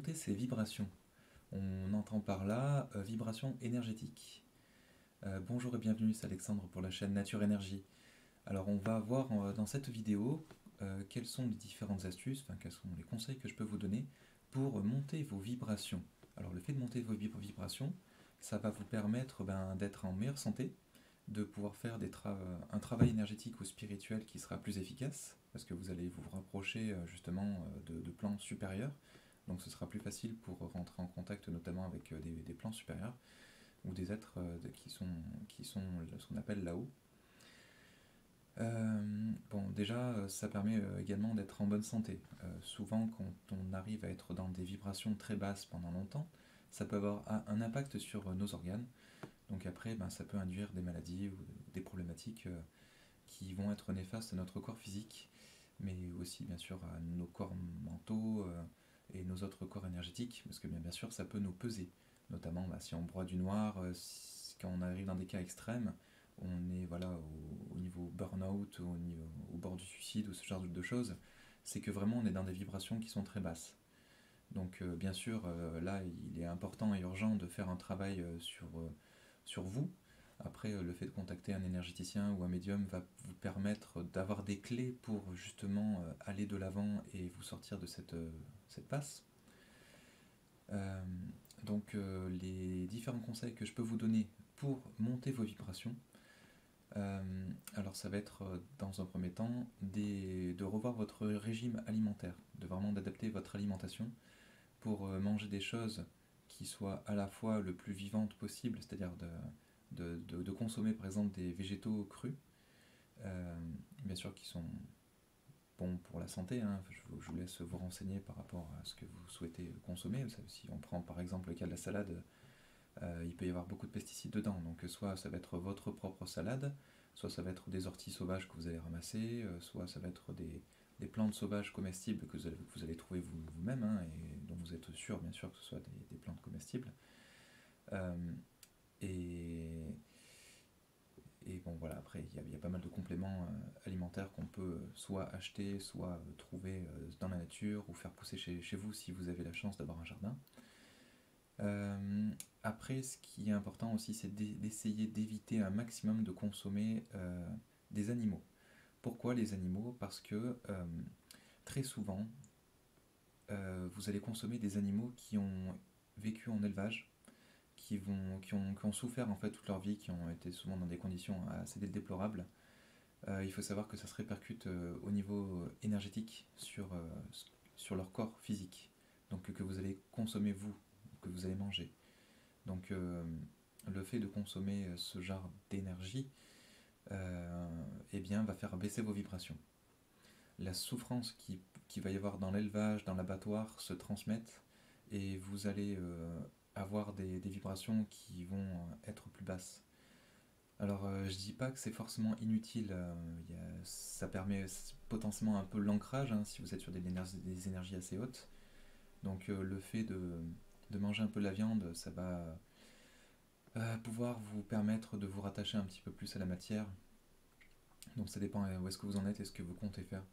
monter ses vibrations. On entend par là vibration énergétique. Bonjour et bienvenue, c'est Alexandre pour la chaîne Nature Énergie. Alors on va voir dans cette vidéo quelles sont les différentes astuces, quels sont les conseils que je peux vous donner pour monter vos vibrations. Alors le fait de monter vos vibrations, ça va vous permettre d'être en meilleure santé, de pouvoir faire un travail énergétique ou spirituel qui sera plus efficace, parce que vous allez vous rapprocher justement de plans supérieurs, donc ce sera plus facile pour rentrer en contact notamment avec des plans supérieurs, ou des êtres qui sont ce qu'on appelle là-haut. Déjà, ça permet également d'être en bonne santé. Souvent, quand on arrive à être dans des vibrations très basses pendant longtemps, ça peut avoir un impact sur nos organes. Donc après, ça peut induire des maladies ou des problématiques qui vont être néfastes à notre corps physique, mais aussi bien sûr à nos corps mentaux et nos autres corps énergétiques, parce que bien sûr ça peut nous peser, notamment si on broie du noir, quand on arrive dans des cas extrêmes, on est au niveau burn-out, au bord du suicide ou ce genre de choses, c'est que vraiment on est dans des vibrations qui sont très basses. Donc bien sûr, là il est important et urgent de faire un travail sur vous. Après, le fait de contacter un énergéticien ou un médium va vous permettre d'avoir des clés pour justement aller de l'avant et vous sortir de cette passe. Euh, les différents conseils que je peux vous donner pour monter vos vibrations, alors ça va être dans un premier temps de revoir votre régime alimentaire, de vraiment d'adapter votre alimentation pour manger des choses qui soient à la fois le plus vivantes possible, c'est-à-dire de consommer par exemple des végétaux crus, bien sûr qui sont bons pour la santé, hein. Je vous laisse vous renseigner par rapport à ce que vous souhaitez consommer. Si on prend par exemple le cas de la salade, il peut y avoir beaucoup de pesticides dedans, donc soit ça va être votre propre salade, soit ça va être des orties sauvages que vous allez ramasser, soit ça va être des plantes sauvages comestibles que vous allez trouver vous-même, hein, et dont vous êtes sûr bien sûr que ce soit des plantes comestibles. Euh, et, et bon voilà, après il y a pas mal de compléments alimentaires qu'on peut soit acheter, soit trouver dans la nature ou faire pousser chez vous si vous avez la chance d'avoir un jardin. Après, ce qui est important aussi, c'est d'essayer d'éviter un maximum de consommer des animaux. Pourquoi les animaux? Parce que très souvent, vous allez consommer des animaux qui ont vécu en élevage, qui ont souffert en fait toute leur vie, qui ont été souvent dans des conditions assez déplorables. Il faut savoir que ça se répercute au niveau énergétique sur leur corps physique, donc que vous allez consommer vous, que vous allez manger. Donc le fait de consommer ce genre d'énergie va faire baisser vos vibrations. La souffrance qui va y avoir dans l'élevage, dans l'abattoir, se transmettent et vous allez avoir des vibrations qui vont être plus basses. Alors je dis pas que c'est forcément inutile, ça permet potentiellement un peu l'ancrage, hein, si vous êtes sur des énergies assez hautes. Donc le fait de manger un peu de la viande, ça va pouvoir vous permettre de vous rattacher un petit peu plus à la matière. Donc ça dépend où est-ce que vous en êtes et ce que vous comptez faire.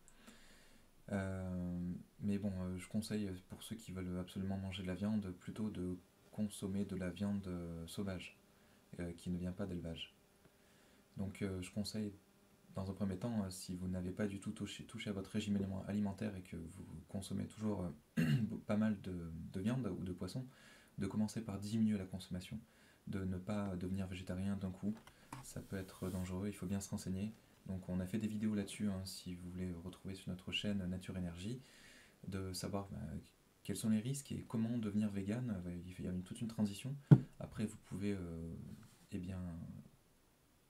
Mais bon, je conseille pour ceux qui veulent absolument manger de la viande, plutôt de consommer de la viande sauvage, qui ne vient pas d'élevage. Donc je conseille dans un premier temps, si vous n'avez pas du tout touché à votre régime alimentaire et que vous consommez toujours pas mal de viande ou de poisson, de commencer par diminuer la consommation, de ne pas devenir végétarien d'un coup. Ça peut être dangereux, il faut bien se renseigner. Donc on a fait des vidéos là-dessus, hein, si vous voulez retrouver sur notre chaîne Nature Énergie, de savoir quels sont les risques et comment devenir vegan. Il y a toute une transition. Après vous pouvez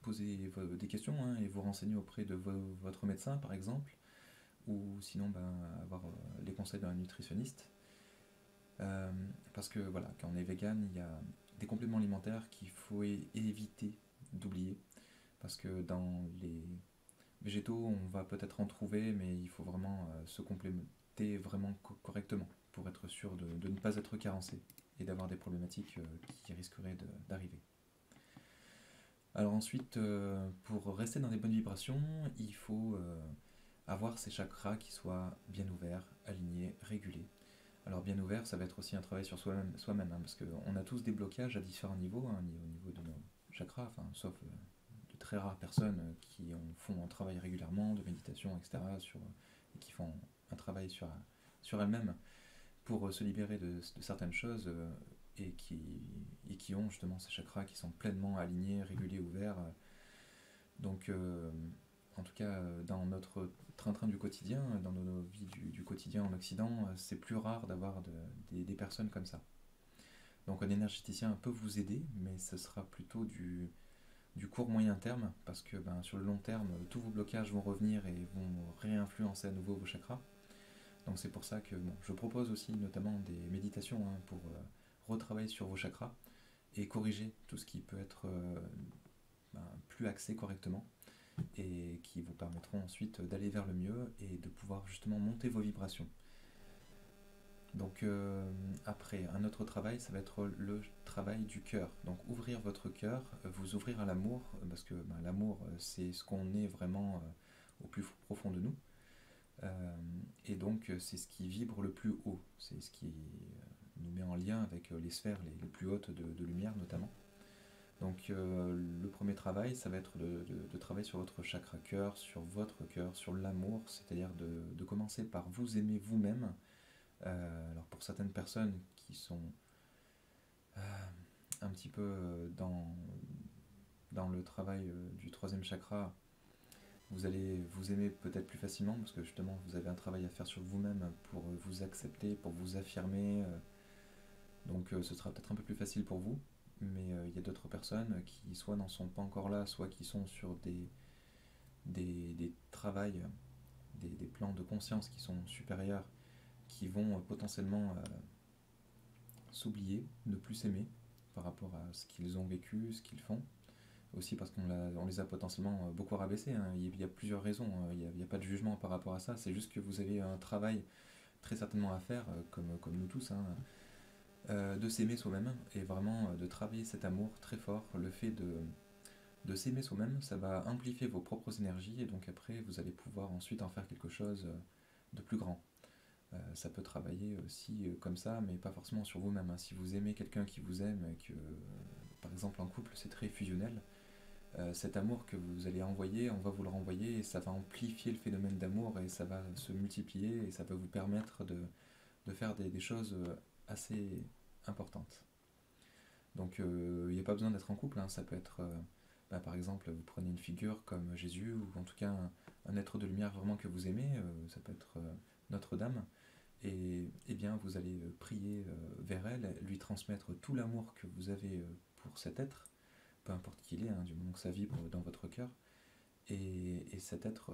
poser des questions, hein, et vous renseigner auprès de votre médecin par exemple, ou sinon avoir les conseils d'un nutritionniste. Parce que voilà, quand on est vegan, il y a des compléments alimentaires qu'il faut éviter d'oublier, parce que dans les végétaux, on va peut-être en trouver, mais il faut vraiment se compléter vraiment correctement pour être sûr de ne pas être carencé et d'avoir des problématiques qui risqueraient d'arriver. Alors ensuite, pour rester dans des bonnes vibrations, il faut avoir ces chakras qui soient bien ouverts, alignés, régulés. Alors bien ouvert, ça va être aussi un travail sur soi-même, hein, parce qu'on a tous des blocages à différents niveaux, hein, au niveau de nos chakras, enfin, sauf de très rares personnes qui font un travail régulièrement de méditation, etc., et qui font un travail sur elles-mêmes pour se libérer de certaines choses et qui ont justement ces chakras qui sont pleinement alignés, régulés, ouverts. Donc, en tout cas, dans notre train-train du quotidien, dans nos vies du quotidien en Occident, c'est plus rare d'avoir des personnes comme ça. Donc un énergéticien peut vous aider, mais ce sera plutôt du court moyen terme, parce que sur le long terme, tous vos blocages vont revenir et vont réinfluencer à nouveau vos chakras. Donc c'est pour ça que je propose aussi notamment des méditations, hein, pour retravailler sur vos chakras et corriger tout ce qui peut être plus axé correctement et qui vous permettront ensuite d'aller vers le mieux et de pouvoir justement monter vos vibrations. Donc après, un autre travail, ça va être le travail du cœur. Donc ouvrir votre cœur, vous ouvrir à l'amour, parce que l'amour, c'est ce qu'on est vraiment au plus profond de nous. Et donc c'est ce qui vibre le plus haut, c'est ce qui nous met en lien avec les sphères les plus hautes de lumière notamment. Donc le premier travail, ça va être de travailler sur votre chakra cœur, sur votre cœur, sur l'amour, c'est-à-dire de commencer par vous aimer vous-même. Alors pour certaines personnes qui sont un petit peu dans le travail du troisième chakra, vous allez vous aimer peut-être plus facilement parce que justement vous avez un travail à faire sur vous-même pour vous accepter, pour vous affirmer. Donc ce sera peut-être un peu plus facile pour vous, mais il y a d'autres personnes qui soit n'en sont pas encore là, soit qui sont sur des travails, des plans de conscience qui sont supérieurs, qui vont potentiellement s'oublier, ne plus s'aimer par rapport à ce qu'ils ont vécu, ce qu'ils font. Aussi parce qu'on les a potentiellement beaucoup rabaissés, hein. Il y a plusieurs raisons, il n'y a pas de jugement par rapport à ça, c'est juste que vous avez un travail très certainement à faire, comme nous tous, hein, de s'aimer soi-même et vraiment de travailler cet amour très fort. Le fait de s'aimer soi-même, ça va amplifier vos propres énergies et donc après vous allez pouvoir ensuite en faire quelque chose de plus grand. Ça peut travailler aussi comme ça, mais pas forcément sur vous-même, hein. Si vous aimez quelqu'un qui vous aime, et que par exemple en couple c'est très fusionnel, cet amour que vous allez envoyer, on va vous le renvoyer et ça va amplifier le phénomène d'amour et ça va se multiplier et ça va vous permettre de faire des choses assez importantes. Donc il n'y a pas besoin d'être en couple, hein. Ça peut être par exemple vous prenez une figure comme Jésus ou en tout cas un être de lumière vraiment que vous aimez, ça peut être Notre-Dame, et bien vous allez prier vers elle, lui transmettre tout l'amour que vous avez pour cet être, peu importe qui il est, hein, du moment que ça vibre dans votre cœur, et cet être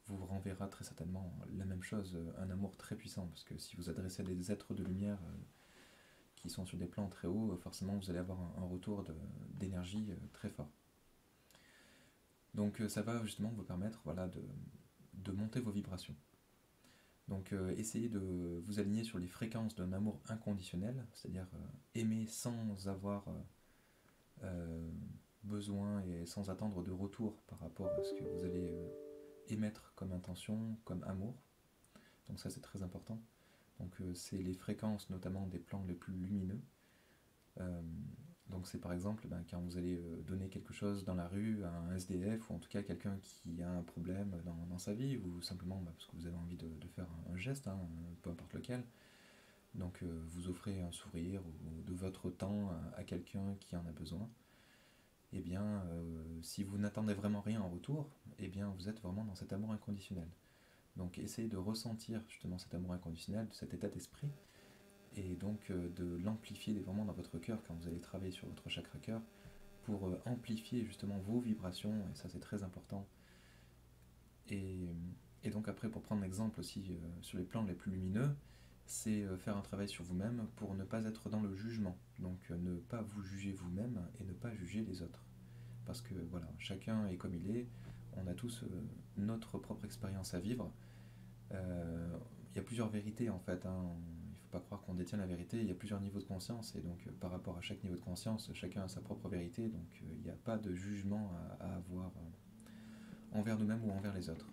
vous renverra très certainement la même chose, un amour très puissant, parce que si vous adressez à des êtres de lumière qui sont sur des plans très hauts, forcément vous allez avoir un retour d'énergie très fort. Donc ça va justement vous permettre de monter vos vibrations. Donc essayez de vous aligner sur les fréquences d'un amour inconditionnel, c'est-à-dire aimer sans avoir besoin et sans attendre de retour par rapport à ce que vous allez émettre comme intention, comme amour. Donc ça c'est très important. Donc c'est les fréquences notamment des plans les plus lumineux. Donc c'est par exemple quand vous allez donner quelque chose dans la rue à un SDF ou en tout cas quelqu'un qui a un problème dans sa vie ou simplement parce que vous avez envie de faire un geste, hein, peu importe lequel. Donc vous offrez un sourire ou de votre temps à quelqu'un qui en a besoin. Et bien si vous n'attendez vraiment rien en retour, et bien vous êtes vraiment dans cet amour inconditionnel. Donc essayez de ressentir justement cet amour inconditionnel, cet état d'esprit, et donc de l'amplifier vraiment dans votre cœur quand vous allez travailler sur votre chakra cœur pour amplifier justement vos vibrations, et ça c'est très important. Et, et donc après, pour prendre l'exemple aussi sur les plans les plus lumineux, c'est faire un travail sur vous-même pour ne pas être dans le jugement, donc ne pas vous juger vous-même et ne pas juger les autres. Parce que voilà, chacun est comme il est, on a tous notre propre expérience à vivre. Il y a plusieurs vérités en fait, hein. Il ne faut pas croire qu'on détient la vérité, il y a plusieurs niveaux de conscience, et donc par rapport à chaque niveau de conscience, chacun a sa propre vérité, donc il n'y a pas de jugement à avoir envers nous-mêmes ou envers les autres.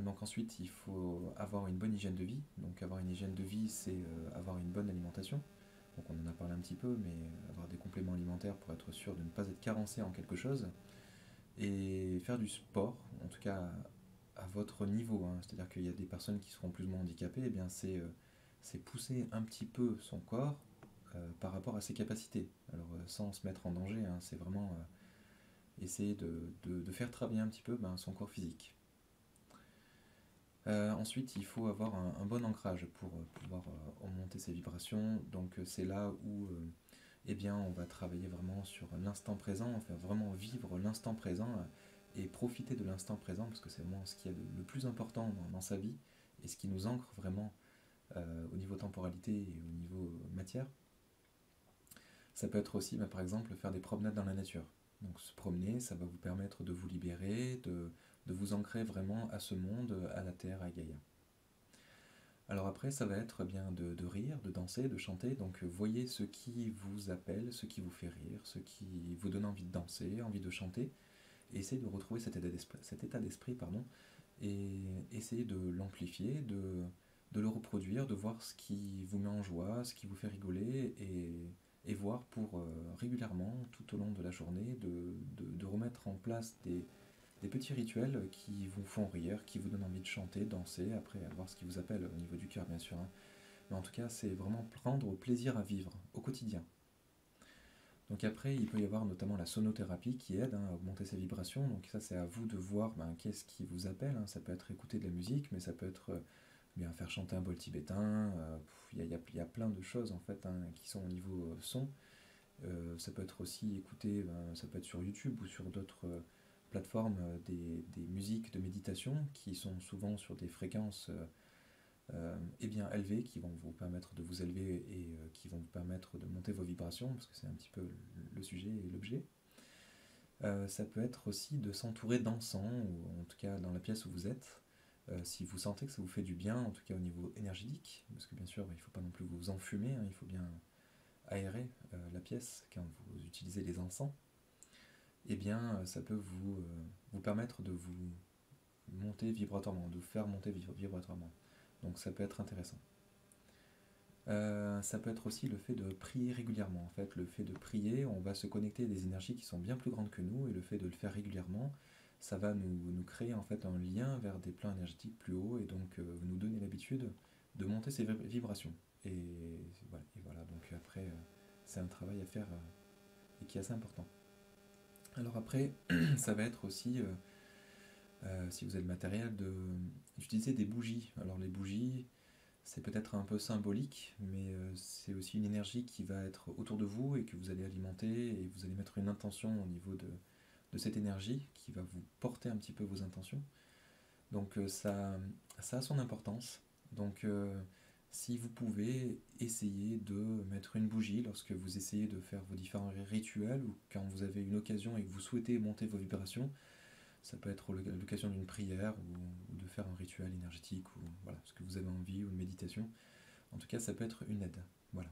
Donc ensuite, il faut avoir une bonne hygiène de vie. Donc avoir une hygiène de vie, c'est avoir une bonne alimentation. Donc on en a parlé un petit peu, mais avoir des compléments alimentaires pour être sûr de ne pas être carencé en quelque chose. Et faire du sport, en tout cas à votre niveau, hein. C'est-à-dire qu'il y a des personnes qui seront plus ou moins handicapées, et bien c'est pousser un petit peu son corps par rapport à ses capacités. Alors sans se mettre en danger, hein, c'est vraiment essayer de faire travailler un petit peu son corps physique. Ensuite, il faut avoir un bon ancrage pour pouvoir augmenter ses vibrations. Donc c'est là où eh bien, on va travailler vraiment sur l'instant présent, faire vraiment vivre l'instant présent et profiter de l'instant présent parce que c'est vraiment ce qui est le plus important dans sa vie et ce qui nous ancre vraiment au niveau temporalité et au niveau matière. Ça peut être aussi, par exemple, faire des promenades dans la nature. Donc se promener, ça va vous permettre de vous libérer, de vous ancrer vraiment à ce monde, à la terre, à Gaïa. Alors après, ça va être bien de rire, de danser, de chanter. Donc voyez ce qui vous appelle, ce qui vous fait rire, ce qui vous donne envie de danser, envie de chanter. Et essayez de retrouver cet état d'esprit, pardon, et essayez de l'amplifier, de le reproduire, de voir ce qui vous met en joie, ce qui vous fait rigoler, et voir pour régulièrement, tout au long de la journée, de remettre en place des petits rituels qui vous font rire, qui vous donnent envie de chanter, danser, après voir ce qui vous appelle au niveau du cœur bien sûr, hein. Mais en tout cas, c'est vraiment prendre plaisir à vivre au quotidien. Donc après, il peut y avoir notamment la sonothérapie qui aide à augmenter ses vibrations. Donc ça, c'est à vous de voir qu'est-ce qui vous appelle, hein. Ça peut être écouter de la musique, mais ça peut être bien faire chanter un bol tibétain. Il y a plein de choses en fait, hein, qui sont au niveau son. Ça peut être aussi écouter, ça peut être sur YouTube ou sur d'autres plateformes, des musiques de méditation qui sont souvent sur des fréquences et bien élevées, qui vont vous permettre de vous élever et qui vont vous permettre de monter vos vibrations, parce que c'est un petit peu le sujet et l'objet. Ça peut être aussi de s'entourer d'encens, ou en tout cas dans la pièce où vous êtes, si vous sentez que ça vous fait du bien, en tout cas au niveau énergétique, parce que bien sûr il ne faut pas non plus vous enfumer, hein, il faut bien aérer la pièce quand vous utilisez les encens. Eh bien ça peut vous permettre de vous monter vibratoirement, de vous faire monter vibratoirement. Donc ça peut être intéressant. Ça peut être aussi le fait de prier régulièrement. En fait, le fait de prier, on va se connecter à des énergies qui sont bien plus grandes que nous, et le fait de le faire régulièrement, ça va nous créer en fait un lien vers des plans énergétiques plus hauts, et donc nous donner l'habitude de monter ces vibrations. Et voilà, donc après, c'est un travail à faire et qui est assez important. Alors après, ça va être aussi, si vous avez le matériel, d'utiliser des bougies. Alors les bougies, c'est peut-être un peu symbolique, mais c'est aussi une énergie qui va être autour de vous et que vous allez alimenter, et vous allez mettre une intention au niveau de cette énergie qui va vous porter un petit peu vos intentions. Donc ça a son importance. Donc si vous pouvez essayer de mettre une bougie lorsque vous essayez de faire vos différents rituels, ou quand vous avez une occasion et que vous souhaitez monter vos vibrations, ça peut être l'occasion d'une prière, ou de faire un rituel énergétique, ou voilà, ce que vous avez envie, ou une méditation. En tout cas, ça peut être une aide. Voilà.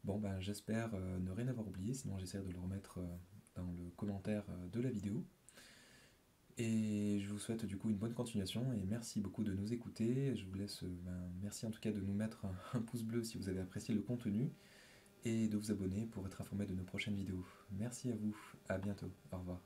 Bon, j'espère ne rien avoir oublié, sinon j'essaierai de le remettre dans le commentaire de la vidéo. Et je vous souhaite du coup une bonne continuation, et merci beaucoup de nous écouter. Je vous laisse, merci en tout cas de nous mettre un pouce bleu si vous avez apprécié le contenu, et de vous abonner pour être informé de nos prochaines vidéos. Merci à vous, à bientôt, au revoir.